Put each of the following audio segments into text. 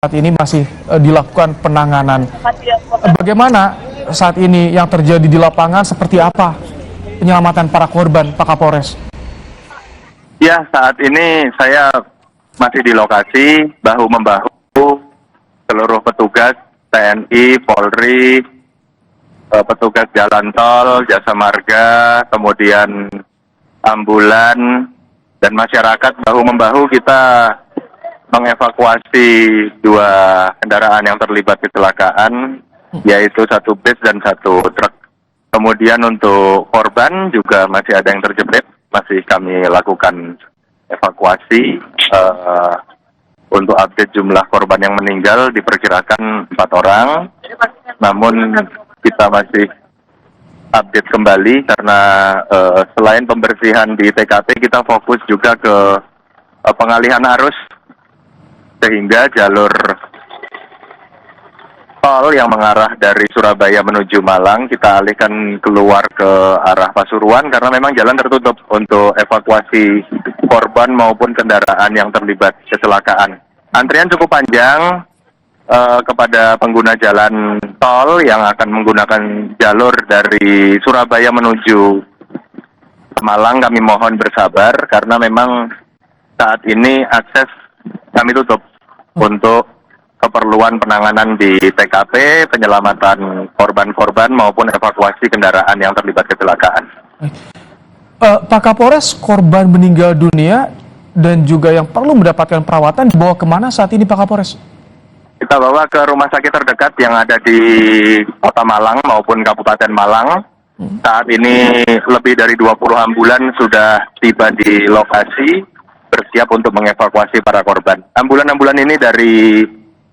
Saat ini masih dilakukan penanganan. Bagaimana saat ini yang terjadi di lapangan, seperti apa penyelamatan para korban, Pak Kapolres? Ya, saat ini saya masih di lokasi, bahu-membahu seluruh petugas TNI, Polri, petugas jalan tol, jasa marga, kemudian ambulan, dan masyarakat bahu-membahu kita mengevakuasi dua kendaraan yang terlibat kecelakaan, yaitu satu bis dan satu truk. Kemudian untuk korban juga masih ada yang terjepit, masih kami lakukan evakuasi. Untuk update jumlah korban yang meninggal diperkirakan 4 orang, namun kita masih update kembali karena selain pembersihan di TKP, kita fokus juga ke pengalihan arus, sehingga jalur tol yang mengarah dari Surabaya menuju Malang kita alihkan keluar ke arah Pasuruan karena memang jalan tertutup untuk evakuasi korban maupun kendaraan yang terlibat kecelakaan. Antrian cukup panjang kepada pengguna jalan tol yang akan menggunakan jalur dari Surabaya menuju Malang. Kami mohon bersabar karena memang saat ini akses kami tutup untuk keperluan penanganan di TKP, penyelamatan korban-korban maupun evakuasi kendaraan yang terlibat kecelakaan. Pak Kapolres, korban meninggal dunia dan juga yang perlu mendapatkan perawatan dibawa kemana saat ini, Pak Kapolres? Kita bawa ke rumah sakit terdekat yang ada di Kota Malang maupun Kabupaten Malang. Saat ini lebih dari 20 ambulan sudah tiba di lokasi, bersiap untuk mengevakuasi para korban. Ambulan-ambulan ini dari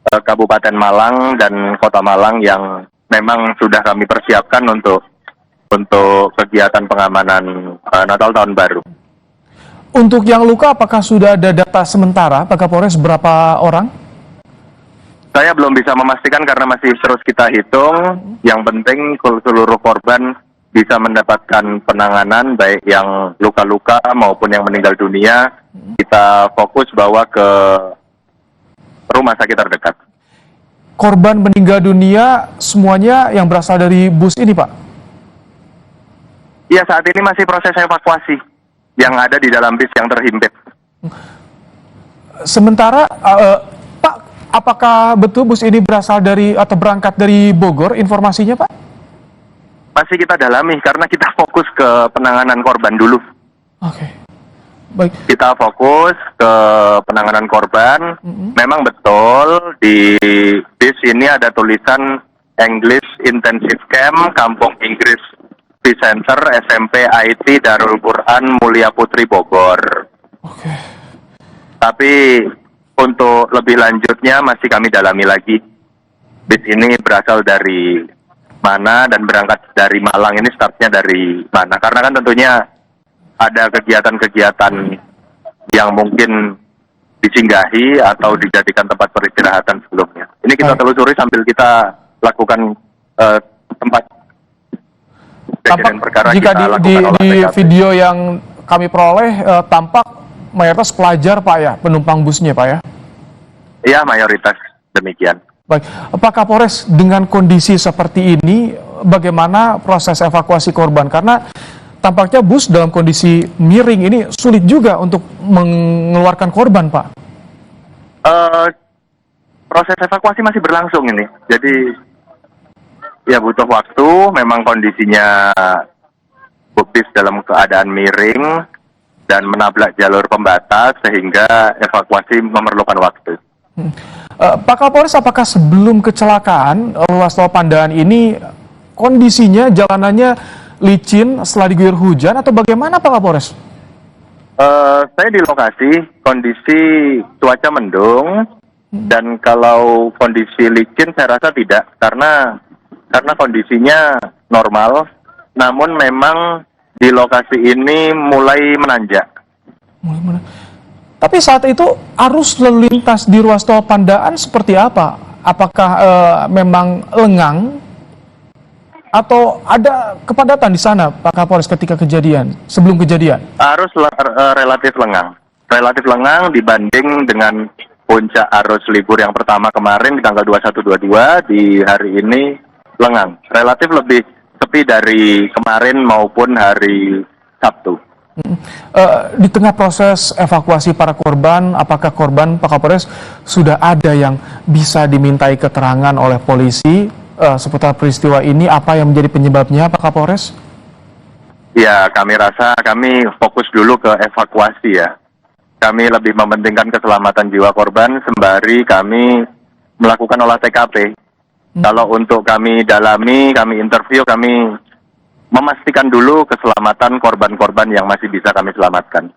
Kabupaten Malang dan Kota Malang yang memang sudah kami persiapkan untuk kegiatan pengamanan Natal Tahun Baru. Untuk yang luka, apakah sudah ada data sementara, Pak Kapolres, berapa orang? Saya belum bisa memastikan karena masih terus kita hitung. Yang penting seluruh korban bisa mendapatkan penanganan, baik yang luka-luka maupun yang meninggal dunia. Kita fokus bawa ke rumah sakit terdekat. Korban meninggal dunia semuanya yang berasal dari bus ini, Pak? Iya, saat ini masih proses evakuasi yang ada di dalam bis yang terhimpit. Sementara, Pak, apakah betul bus ini berasal dari atau berangkat dari Bogor? Informasinya, Pak? Masih kita dalami karena kita fokus ke penanganan korban dulu. Oke. Baik. Kita fokus ke penanganan korban. Memang betul di bis ini ada tulisan English Intensive Camp, Kampung Inggris Peace Center, SMP IT Darul Quran Mulia Putri Bogor. Oke. Tapi untuk lebih lanjutnya masih kami dalami lagi. Bis ini berasal dari mana dan berangkat dari Malang, ini startnya dari mana? Karena kan tentunya ada kegiatan-kegiatan yang mungkin disinggahi atau dijadikan tempat peristirahatan sebelumnya. Ini kita telusuri sambil kita lakukan tempat kejadian perkara. Jika di video yang kami peroleh, tampak mayoritas pelajar, Pak, ya, penumpang busnya, Pak, ya? Iya, mayoritas demikian. Baik, Pak Kapolres, dengan kondisi seperti ini, bagaimana proses evakuasi korban? Karena tampaknya bus dalam kondisi miring ini sulit juga untuk mengeluarkan korban, Pak. Proses evakuasi masih berlangsung ini. Jadi ya butuh waktu, memang kondisinya bis dalam keadaan miring dan menabrak jalur pembatas sehingga evakuasi memerlukan waktu. Pak Kapolres, apakah sebelum kecelakaan ruas tol Pandaan ini kondisinya jalanannya licin setelah diguyur hujan atau bagaimana, Pak Kapolres? Saya di lokasi, kondisi cuaca mendung, dan kalau kondisi licin saya rasa tidak, karena kondisinya normal, namun memang di lokasi ini mulai menanjak. Tapi saat itu arus lalu lintas di ruas tol Pandaan seperti apa? Apakah memang lengang atau ada kepadatan di sana, Pak Kapolres, ketika kejadian, sebelum kejadian? Arus relatif lengang dibanding dengan puncak arus libur yang pertama kemarin di tanggal 21-22, di hari ini lengang. Relatif lebih sepi dari kemarin maupun hari Sabtu. Di tengah proses evakuasi para korban, apakah korban, Pak Kapolres, sudah ada yang bisa dimintai keterangan oleh polisi seputar peristiwa ini? Apa yang menjadi penyebabnya, Pak Kapolres? Ya, kami rasa kami fokus dulu ke evakuasi ya. Kami lebih mementingkan keselamatan jiwa korban sembari kami melakukan olah TKP. Kalau untuk kami dalami, kami interview, kami memastikan dulu keselamatan korban-korban yang masih bisa kami selamatkan.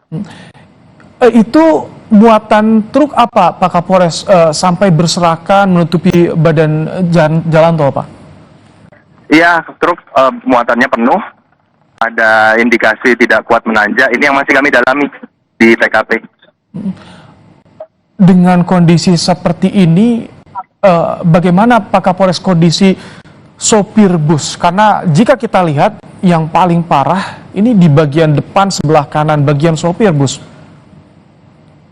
Itu muatan truk apa, Pak Kapolres, sampai berserakan menutupi badan jalan tol, Pak? Iya, truk muatannya penuh. Ada indikasi tidak kuat menanjak. Ini yang masih kami dalami di TKP. Dengan kondisi seperti ini, bagaimana Pak Kapolres kondisi sopir bus? Karena jika kita lihat yang paling parah ini di bagian depan sebelah kanan bagian sopir bus.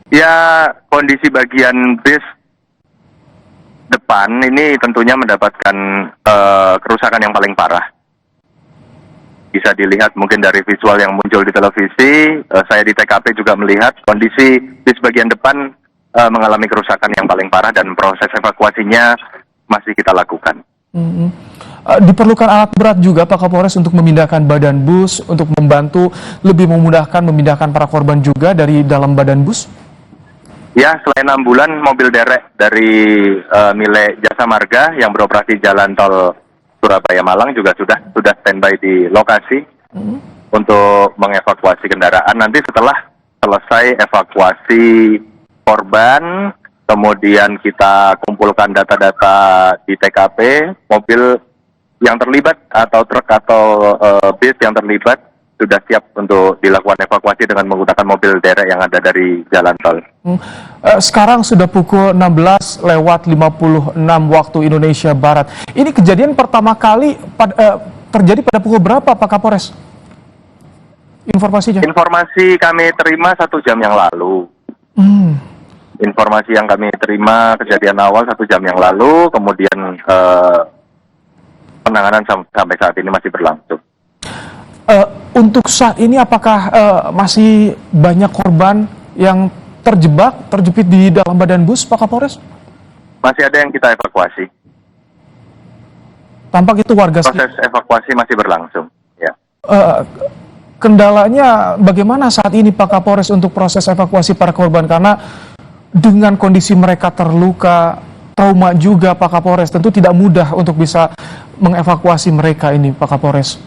Ya, kondisi bagian bis depan ini tentunya mendapatkan kerusakan yang paling parah. Bisa dilihat mungkin dari visual yang muncul di televisi, saya di TKP juga melihat kondisi bis bagian depan mengalami kerusakan yang paling parah dan proses evakuasinya masih kita lakukan. Diperlukan alat berat juga Pak Kapolres untuk memindahkan badan bus, untuk membantu lebih memudahkan memindahkan para korban juga dari dalam badan bus? Ya, selain ambulan, mobil derek dari milik Jasa Marga yang beroperasi jalan tol Surabaya Malang juga sudah standby di lokasi untuk mengevakuasi kendaraan. Nanti setelah selesai evakuasi korban, kemudian kita kumpulkan data-data di TKP, mobil yang terlibat atau truk atau bis yang terlibat sudah siap untuk dilakukan evakuasi dengan menggunakan mobil derek yang ada dari jalan tol. Sekarang sudah pukul 16:56 waktu Indonesia Barat. Ini kejadian pertama kali terjadi pada pukul berapa, Pak Kapolres? Informasinya? Informasi kami terima 1 jam yang lalu. Informasi yang kami terima kejadian awal 1 jam yang lalu, kemudian penanganan sampai saat ini masih berlangsung. Untuk saat ini apakah masih banyak korban yang terjepit di dalam badan bus, Pak Kapolres? Masih ada yang kita evakuasi. Tampak itu warga. Proses evakuasi masih berlangsung. Ya. Kendalanya bagaimana saat ini Pak Kapolres untuk proses evakuasi para korban? Karena dengan kondisi mereka terluka, trauma juga Pak Kapolres, tentu tidak mudah untuk bisa mengevakuasi mereka ini Pak Kapolres.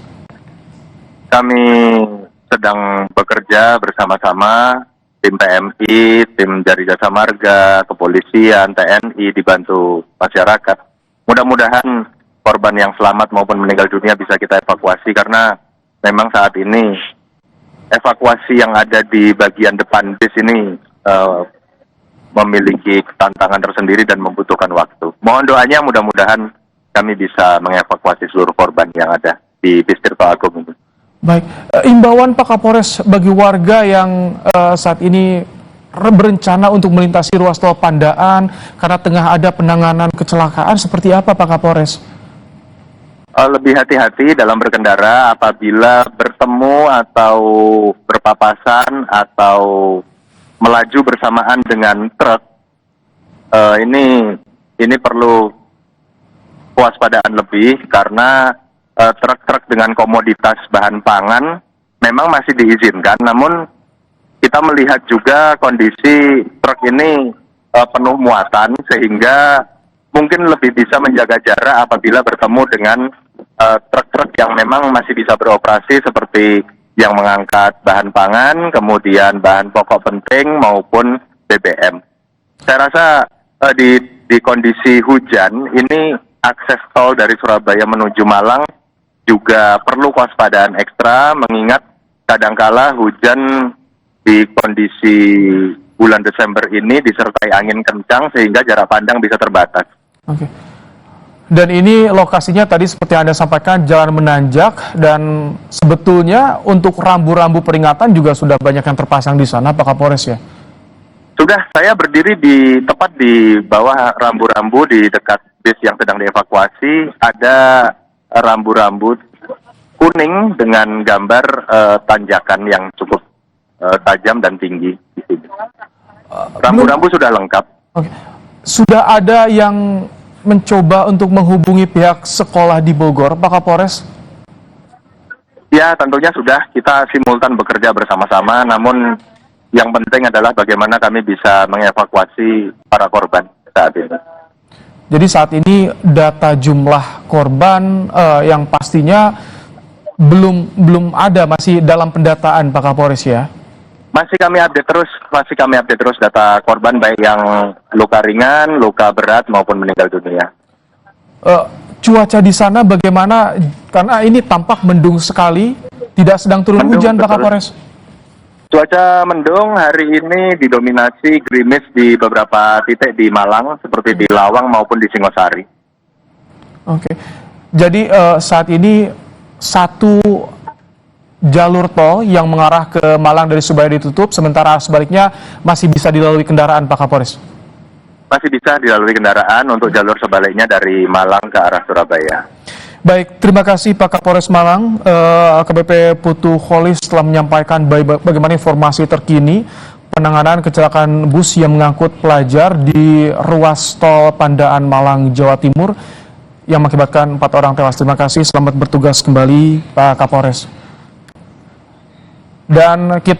Kami sedang bekerja bersama-sama, tim PMI, tim dari Jasa Marga, kepolisian, TNI, dibantu masyarakat. Mudah-mudahan korban yang selamat maupun meninggal dunia bisa kita evakuasi, karena memang saat ini evakuasi yang ada di bagian depan bis ini memiliki tantangan tersendiri dan membutuhkan waktu. Mohon doanya, mudah-mudahan kami bisa mengevakuasi seluruh korban yang ada di bis Tirto Agung ini. Baik, imbauan Pak Kapolres bagi warga yang saat ini berencana untuk melintasi ruas tol Pandaan karena tengah ada penanganan kecelakaan, seperti apa Pak Kapolres? Lebih hati-hati dalam berkendara apabila bertemu atau berpapasan atau melaju bersamaan dengan truk. Ini perlu kewaspadaan lebih, karena truk-truk dengan komoditas bahan pangan memang masih diizinkan, namun kita melihat juga kondisi truk ini penuh muatan, sehingga mungkin lebih bisa menjaga jarak apabila bertemu dengan truk-truk yang memang masih bisa beroperasi, seperti yang mengangkat bahan pangan, kemudian bahan pokok penting maupun BBM. Saya rasa di kondisi hujan ini, akses tol dari Surabaya menuju Malang juga perlu kewaspadaan ekstra, mengingat kadangkala hujan di kondisi bulan Desember ini disertai angin kencang sehingga jarak pandang bisa terbatas. Oke. Dan ini lokasinya tadi seperti Anda sampaikan jalan menanjak, dan sebetulnya untuk rambu-rambu peringatan juga sudah banyak yang terpasang di sana Pak Kapolres ya? Sudah, saya berdiri tepat di bawah rambu-rambu di dekat bis yang sedang dievakuasi. Ada rambu-rambu kuning dengan gambar tanjakan yang cukup tajam dan tinggi di sini. Rambu-rambu sudah lengkap. Oke. Sudah ada yang mencoba untuk menghubungi pihak sekolah di Bogor, Pak Kapolres? Ya, tentunya sudah. Kita simultan bekerja bersama-sama, namun yang penting adalah bagaimana kami bisa mengevakuasi para korban saat ini. Jadi saat ini data jumlah korban yang pastinya belum ada, masih dalam pendataan Pak Kapolres ya? Masih kami update terus data korban baik yang luka ringan, luka berat maupun meninggal dunia. Cuaca di sana bagaimana? Karena ini tampak mendung sekali, tidak sedang turun Mendung, hujan Pak betul. Kapolres. Cuaca mendung hari ini didominasi gerimis di beberapa titik di Malang, seperti di Lawang maupun di Singosari. Oke, jadi saat ini satu jalur tol yang mengarah ke Malang dari Surabaya ditutup, sementara sebaliknya masih bisa dilalui kendaraan Pak Kapolres. Masih bisa dilalui kendaraan untuk jalur sebaliknya dari Malang ke arah Surabaya. Baik, terima kasih Pak Kapolres Malang, AKBP Putu Kholis telah menyampaikan bagaimana informasi terkini penanganan kecelakaan bus yang mengangkut pelajar di ruas tol Pandaan Malang, Jawa Timur yang mengakibatkan 4 orang tewas. Terima kasih, selamat bertugas kembali Pak Kapolres. Dan kita